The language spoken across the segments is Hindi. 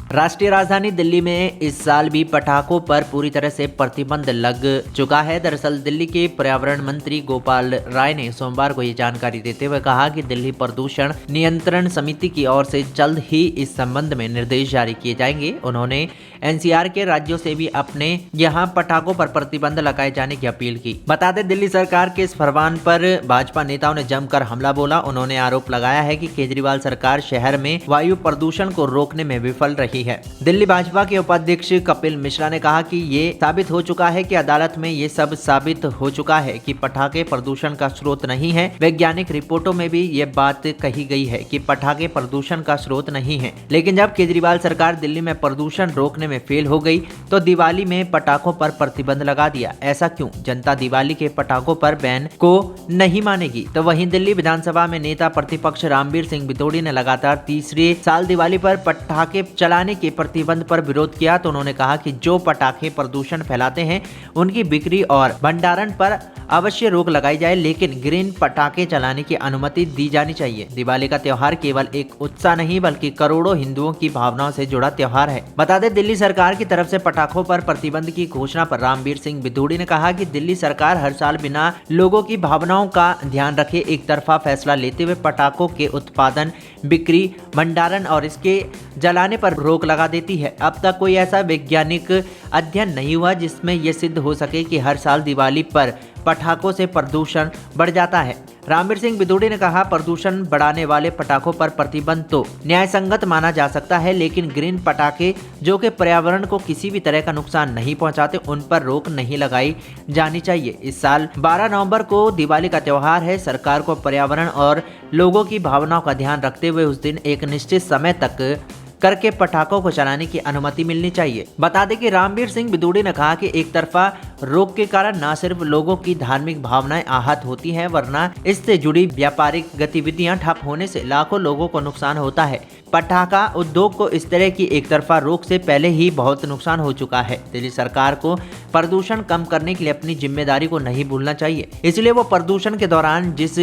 राष्ट्रीय राजधानी दिल्ली में इस साल भी पटाखों पर पूरी तरह से प्रतिबंध लग चुका है। दरअसल दिल्ली के पर्यावरण मंत्री गोपाल राय ने सोमवार को ये जानकारी देते हुए कहा कि दिल्ली प्रदूषण नियंत्रण समिति की ओर से जल्द ही इस संबंध में निर्देश जारी किए जाएंगे। उन्होंने एनसीआर के राज्यों से भी अपने यहाँ पटाखों पर प्रतिबंध लगाए जाने की अपील की। बता दें, दिल्ली सरकार के इस फरमान पर भाजपा नेताओं ने जमकर हमला बोला। उन्होंने आरोप लगाया है कि केजरीवाल सरकार शहर में वायु प्रदूषण को रोकने में विफल रही है। दिल्ली भाजपा के उपाध्यक्ष कपिल मिश्रा ने कहा कि ये साबित हो चुका है कि अदालत में ये सब साबित हो चुका है कि पटाखे प्रदूषण का स्रोत नहीं है। वैज्ञानिक रिपोर्टों में भी ये बात कही गई है कि पटाखे प्रदूषण का स्रोत नहीं है। लेकिन जब केजरीवाल सरकार दिल्ली में प्रदूषण रोकने में फेल हो गई तो दिवाली में पटाखों पर प्रतिबंध लगा दिया। ऐसा क्यों? जनता दिवाली के पटाखों पर बैन को नहीं मानेगी। तो वहीं दिल्ली विधानसभा में नेता प्रतिपक्ष रामबीर सिंह बिदोड़ी ने लगातार तीसरे साल दिवाली पर पटाखे चलाने के प्रतिबंध पर विरोध किया। तो उन्होंने कहा कि जो पटाखे प्रदूषण फैलाते हैं उनकी बिक्री और भंडारण पर अवश्य रोक लगाई जाए, लेकिन ग्रीन पटाखे चलाने की अनुमति दी जानी चाहिए। दिवाली का त्योहार केवल एक उत्साह नहीं बल्कि करोड़ों हिंदुओं की भावनाओं से जुड़ा त्योहार है। बता दें, दिल्ली सरकार की तरफ से पटाखों पर प्रतिबंध की घोषणा पर रामबीर सिंह बिदोड़ी ने कहा कि दिल्ली सरकार हर साल बिना लोगों की भावनाओं का ध्यान रखे एक तरफा फैसला लेते हुए पटाखों के उत्पादन, बिक्री, भंडारण और इसके जलाने पर रोक लगा देती है। अब तक कोई ऐसा वैज्ञानिक अध्ययन नहीं हुआ जिसमें यह सिद्ध हो सके कि हर साल दिवाली पर पटाखों से प्रदूषण बढ़ जाता है। रामबीर सिंह बिदोड़ी ने कहा, प्रदूषण बढ़ाने वाले पटाखों पर प्रतिबंध तो न्यायसंगत माना जा सकता है, लेकिन ग्रीन पटाखे जो कि पर्यावरण को किसी भी तरह का नुकसान नहीं पहुंचाते, उन पर रोक नहीं लगाई जानी चाहिए। इस साल 12 नवंबर को दिवाली का त्योहार है। सरकार को पर्यावरण और लोगों की भावनाओं का ध्यान रखते हुए उस दिन एक निश्चित समय तक करके पटाखों को चलाने की अनुमति मिलनी चाहिए। बता दें कि रामबीर सिंह बिदोड़ी ने कहा कि एक तरफा रोक के कारण न सिर्फ लोगों की धार्मिक भावनाएं आहत होती हैं, वरना इससे जुड़ी व्यापारिक गतिविधियां ठप होने से लाखों लोगों को नुकसान होता है। पटाखा उद्योग को इस तरह की एक तरफा रोक से पहले ही बहुत नुकसान हो चुका है। दिल्ली सरकार को प्रदूषण कम करने के लिए अपनी जिम्मेदारी को नहीं भूलना चाहिए। इसलिए वो प्रदूषण के दौरान जिस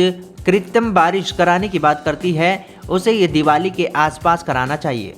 कृत्रिम बारिश कराने की बात करती है उसे ये दिवाली के आसपास कराना चाहिए।